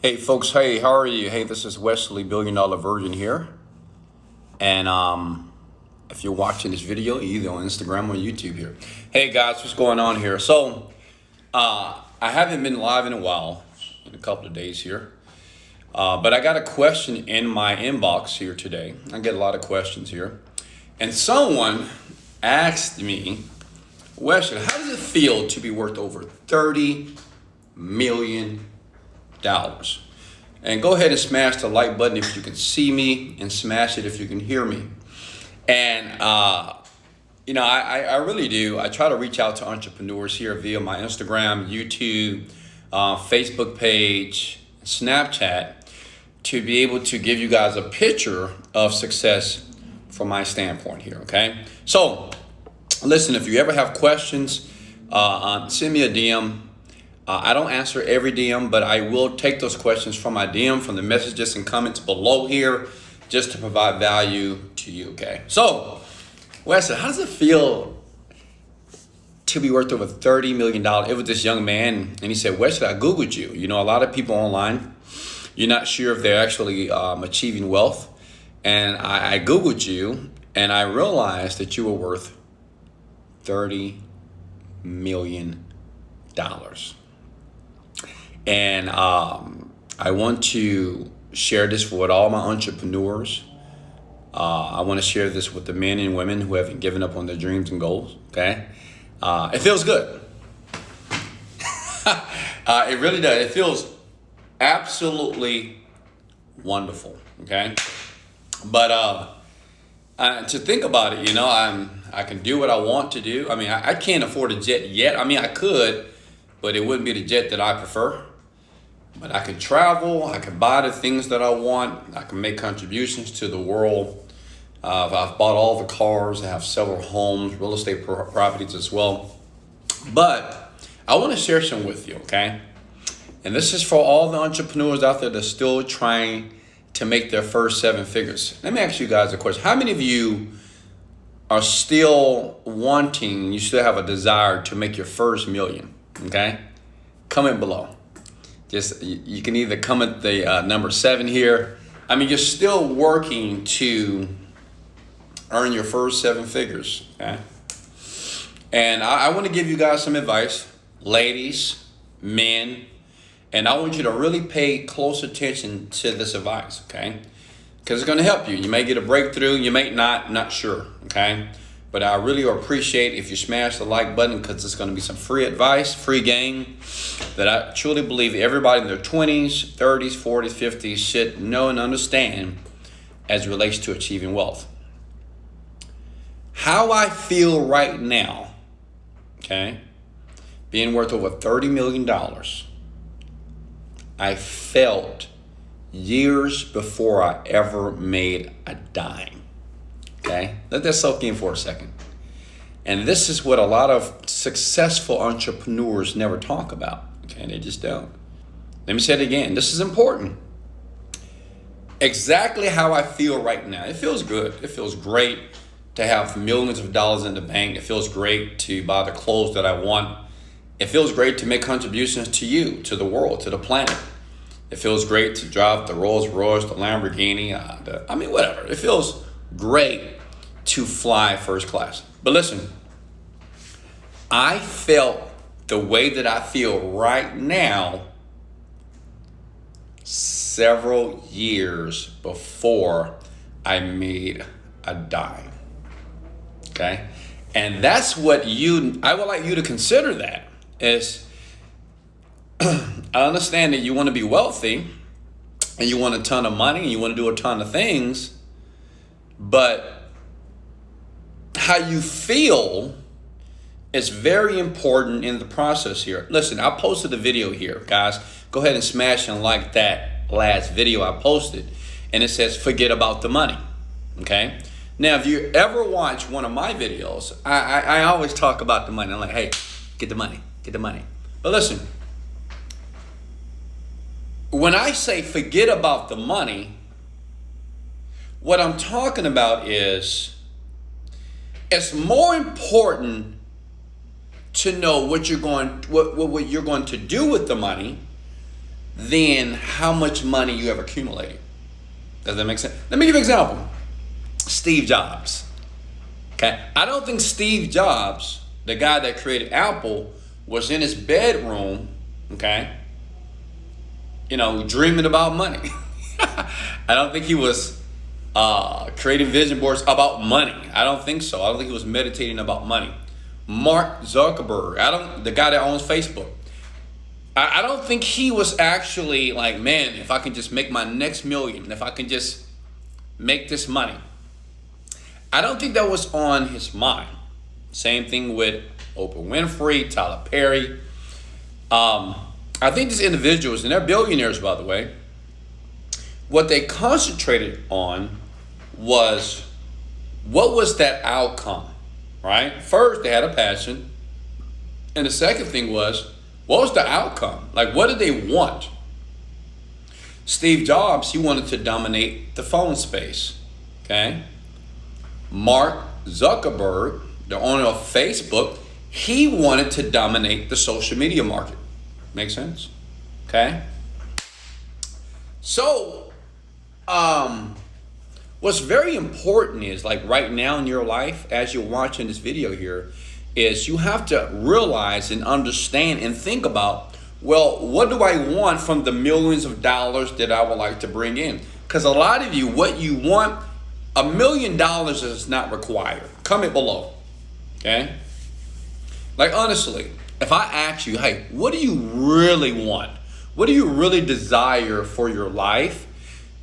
Hey folks, hey, how are you? Hey, this is Wesley Virgin here. And if you're watching this video, either on Instagram or YouTube here. Hey guys, what's going on here? So I haven't been live in a while, in a couple of days here. But I got a question in my inbox here today. I get a lot of questions here. And someone asked me, Wesley, how does it feel to be worth over $30 million? And go ahead and smash the like button if you can see me, and smash it if you can hear me. And I really do. I try to reach out to entrepreneurs here via my Instagram, YouTube, Facebook page, Snapchat, to be able to give you guys a picture of success from my standpoint here. Okay, so listen, if you ever have questions, send me a DM. I don't answer every DM, but I will take those questions from my DM, from the messages and comments below here, just to provide value to you, okay? So, Wesley, how does it feel to be worth over $30 million? It was this young man, and he said, Wesley, I Googled you. You know, a lot of people online, you're not sure if they're actually achieving wealth. And I Googled you, and I realized that you were worth $30 million. And I want to share this with all my entrepreneurs. I want to share this with the men and women who haven't given up on their dreams and goals. Okay, it feels good. It really does. It feels absolutely wonderful. Okay, but to think about it, you know, I can do what I want to do. I mean, I can't afford a jet yet. I mean, I could, but it wouldn't be the jet that I prefer. But I can travel, I can buy the things that I want, I can make contributions to the world. I've bought all the cars, I have several homes, real estate properties as well. But I want to share some with you, okay? And this is for all the entrepreneurs out there that's still trying to make their first 7 figures. Let me ask you guys a question. How many of you are still wanting, you still have a desire to make your first million, okay? Comment below. Just, you can either comment the number 7 here. I mean, you're still working to earn your first 7 figures, okay? And I want to give you guys some advice, ladies, men, and I want you to really pay close attention to this advice, okay? Because it's going to help you. You may get a breakthrough, you may not sure, okay? But I really appreciate if you smash the like button, because it's going to be some free advice, free game that I truly believe everybody in their 20s, 30s, 40s, 50s should know and understand as it relates to achieving wealth. How I feel right now, okay, being worth over $30 million, I felt years before I ever made a dime. Okay, let that soak in for a second. And this is what a lot of successful entrepreneurs never talk about. Okay, they just don't. Let me say it again. This is important. Exactly how I feel right now. It feels good. It feels great to have millions of dollars in the bank. It feels great to buy the clothes that I want. It feels great to make contributions to you, to the world, to the planet. It feels great to drive the Rolls Royce, the Lamborghini, whatever. It feels great to fly first class. But listen, I felt the way that I feel right now several years before I made a dime. Okay? And that's what I would like you to consider that is, I understand that you want to be wealthy and you want a ton of money and you want to do a ton of things, but how you feel is very important in the process here. Listen, I posted a video here, guys. Go ahead and smash and like that last video I posted. And it says, forget about the money. Okay? Now, if you ever watch one of my videos, I always talk about the money. I'm like, hey, get the money, get the money. But listen, when I say forget about the money, what I'm talking about is, it's more important to know what you're going to do with the money than how much money you have accumulated. Does that make sense? Let me give you an example. Steve Jobs. Okay. I don't think Steve Jobs, the guy that created Apple, was in his bedroom, okay, dreaming about money. I don't think he was creating vision boards about money. I don't think so. I don't think he was meditating about money. Mark Zuckerberg, the guy that owns Facebook, I don't think he was actually like, man, if I can just make my next million, if I can just make this money. I don't think that was on his mind. Same thing with Oprah Winfrey, Tyler Perry. I think these individuals, and they're billionaires, by the way, what they concentrated on was, what was that outcome, right? First, they had a passion. And the second thing was, what was the outcome? Like, what did they want? Steve Jobs, he wanted to dominate the phone space, okay? Mark Zuckerberg, the owner of Facebook, he wanted to dominate the social media market. Make sense? Okay? So, what's very important is, like right now in your life, as you're watching this video here, is you have to realize and understand and think about, well, what do I want from the millions of dollars that I would like to bring in? Because a lot of you, what you want, $1 million is not required. Comment below, okay? Like honestly, if I ask you, hey, what do you really want? What do you really desire for your life?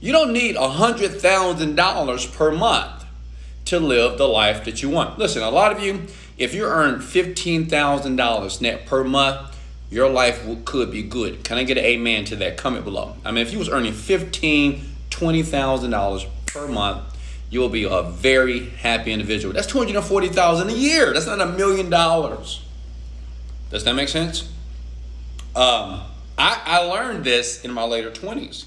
You don't need $100,000 per month to live the life that you want. Listen, a lot of you, if you earn $15,000 net per month, your life could be good. Can I get an amen to that? Comment below. I mean, if you was earning $15,000, $20,000 per month, you will be a very happy individual. That's $240,000 a year. That's not $1 million. Does that make sense? I learned this in my later 20s.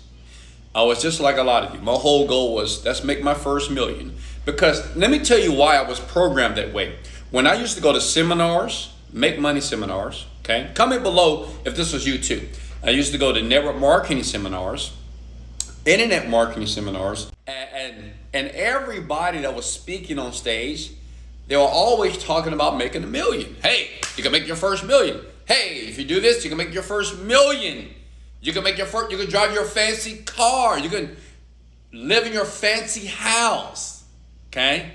I was just like a lot of you. My whole goal was, let's make my first million. Because let me tell you why I was programmed that way. When I used to go to seminars, make money seminars, okay? Comment below if this was you too. I used to go to network marketing seminars, internet marketing seminars, and everybody that was speaking on stage, they were always talking about making $1 million. Hey, you can make your first $1 million. Hey, if you do this, you can make your first $1 million. You can drive your fancy car. You can live in your fancy house. Okay?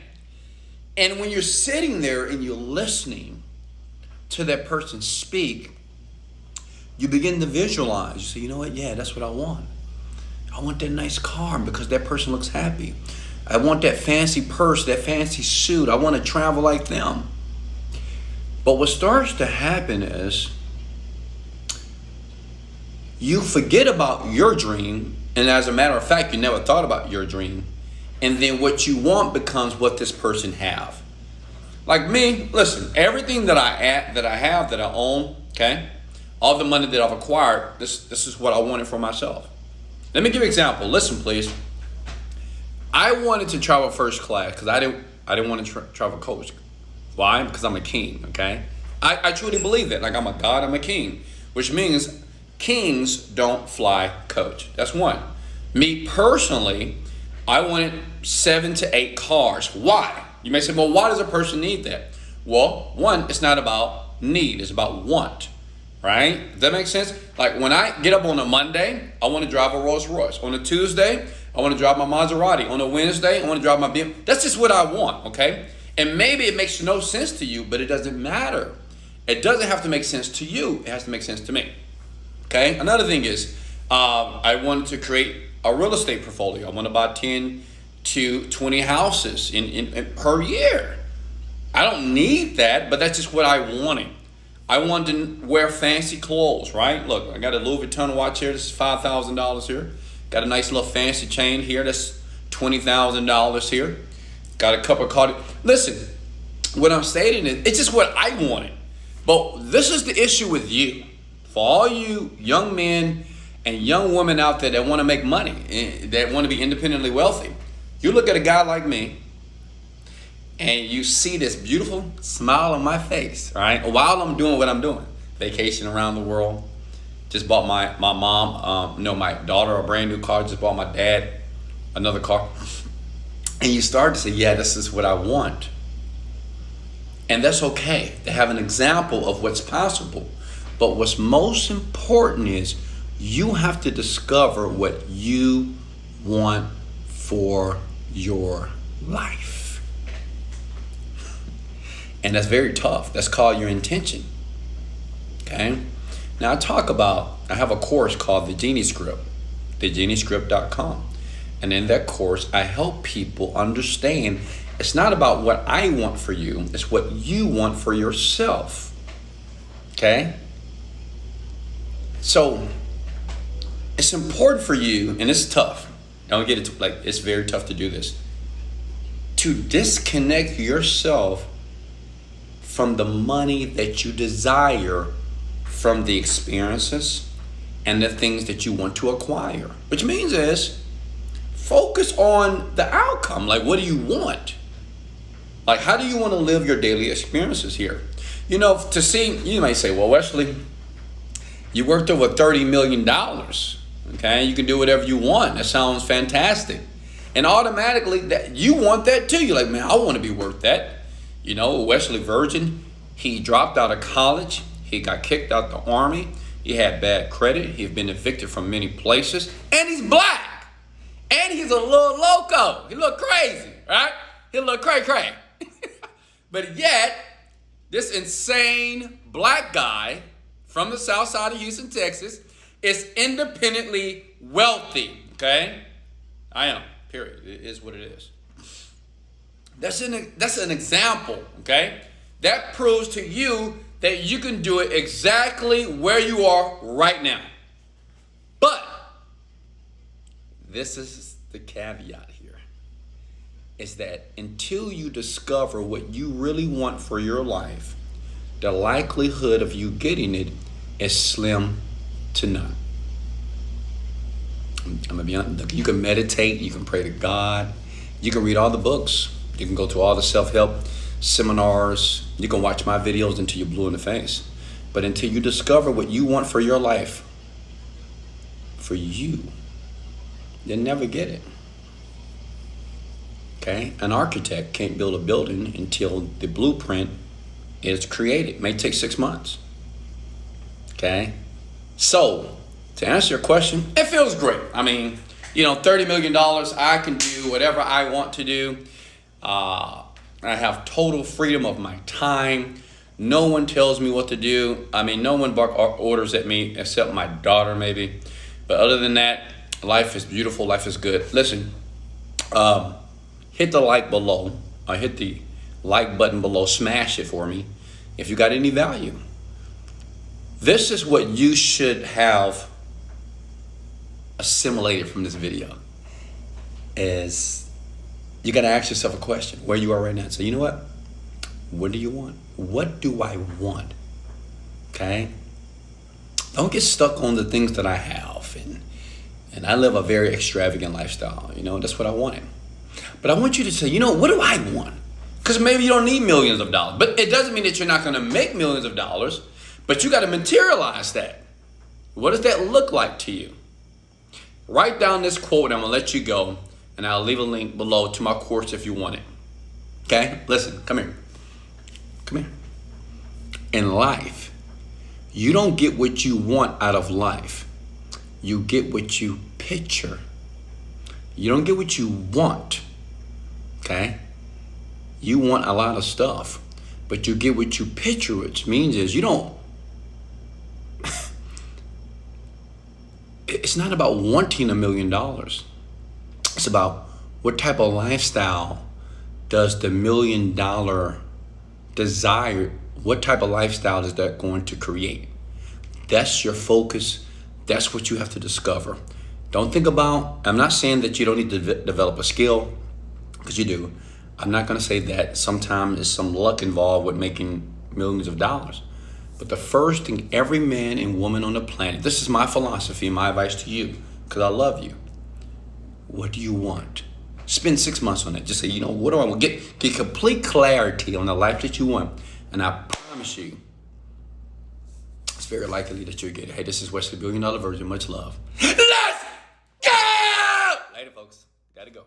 And when you're sitting there and you're listening to that person speak, you begin to visualize. You say, you know what? Yeah, that's what I want. I want that nice car because that person looks happy. I want that fancy purse, that fancy suit. I want to travel like them. But what starts to happen is you forget about your dream, and as a matter of fact, you never thought about your dream. And then what you want becomes what this person have. Like me, listen, everything that I have, that I own, okay, all the money that I've acquired, this is what I wanted for myself. Let me give you an example. Listen, please. I wanted to travel first class because I didn't want to travel coach. Why? Because I'm a king, okay? I truly believe that. Like, I'm a god, I'm a king, which means kings don't fly coach. That's one. Me personally, I wanted 7 to 8 cars. Why? You may say, well, why does a person need that? Well, one, it's not about need, it's about want, right? Does that make sense? Like when I get up on a Monday, I want to drive a Rolls Royce. On a Tuesday, I want to drive my Maserati. On a Wednesday, I want to drive my BMW. That's just what I want, okay? And maybe it makes no sense to you, but it doesn't matter. It doesn't have to make sense to you. It has to make sense to me, okay? Another thing is, I wanted to create a real estate portfolio. I want to buy 10 to 20 houses in per year. I don't need that, but that's just what I wanted. I wanted to wear fancy clothes, right? Look, I got a Louis Vuitton watch here. This is $5,000 here. Got a nice little fancy chain here. That's $20,000 here. Got a couple of cards. Listen, what I'm stating is, it's just what I wanted. But this is the issue with you. For all you young men and young women out there that want to make money, that want to be independently wealthy, you look at a guy like me, and you see this beautiful smile on my face, right? While I'm doing what I'm doing, vacation around the world, Just bought my mom, my daughter a brand new car. Just bought my dad another car. And you start to say, yeah, this is what I want. And that's okay to have an example of what's possible. But what's most important is you have to discover what you want for your life. And that's very tough. That's called your intention. Okay? Now I have a course called The Genie Script, thegeniescript.com. And in that course, I help people understand it's not about what I want for you, it's what you want for yourself. Okay? So it's important for you, and it's tough. Don't get it, it's very tough to do this. To disconnect yourself from the money that you desire from the experiences and the things that you want to acquire. Which means is, focus on the outcome. Like, what do you want? Like, how do you want to live your daily experiences here? You might say, well, Wesley, you worked over $30 million. Okay, you can do whatever you want. That sounds fantastic. And automatically that you want that too. You're like, man, I want to be worth that. Wesley Virgin, he dropped out of college. He got kicked out the army. He had bad credit. He's been evicted from many places. And he's black. And he's a little loco. He look crazy, right? He look cray-cray. But yet, this insane black guy from the south side of Houston, Texas, is independently wealthy, okay? I am, period. It is what it is. That's an example, okay? That proves to you that you can do it exactly where you are right now. But this is the caveat here, is that until you discover what you really want for your life, the likelihood of you getting it is slim to none. I'm gonna be honest. You can meditate, you can pray to God, you can read all the books, you can go to all the self-help seminars, you can watch my videos until you're blue in the face. But until you discover what you want for your life, for you, you'll never get it. Okay? An architect can't build a building until the blueprint is created. It may take 6 months. Okay? So, to answer your question, it feels great. I mean, $30 million, I can do whatever I want to do. I have total freedom of my time. No one tells me what to do. I mean, no one orders at me except my daughter maybe. But other than that, life is beautiful. Life is good. Listen, hit the like below. Hit the like button below. Smash it for me if you got any value. This is what you should have assimilated from this video. Is you got to ask yourself a question where you are right now. So you know what do you want? What do I want? Okay? Don't get stuck on the things that I have. And I live a very extravagant lifestyle. That's what I wanted. But I want you to say, what do I want? Because maybe you don't need millions of dollars. But it doesn't mean that you're not going to make millions of dollars. But you got to materialize that. What does that look like to you? Write down this quote and I'm going to let you go. And I'll leave a link below to my course if you want it. Okay? Listen, come here. Come here. In life, you don't get what you want out of life. You get what you picture. You don't get what you want. Okay? You want a lot of stuff, but you get what you picture, which means is you don't. It's not about wanting $1 million. It's about what type of lifestyle does the $1 million desire, what type of lifestyle is that going to create? That's your focus. That's what you have to discover. Don't think about, I'm not saying that you don't need to develop a skill, because you do. I'm not going to say that sometimes there's some luck involved with making millions of dollars. But the first thing every man and woman on the planet, this is my philosophy, my advice to you, because I love you. What do you want? Spend 6 months on it. Just say, what do I want? Get complete clarity on the life that you want. And I promise you, it's very likely that you'll get it. Hey, this is Wesley $1 Billion Virgin. Much love. Let's go! Later, folks. Gotta go.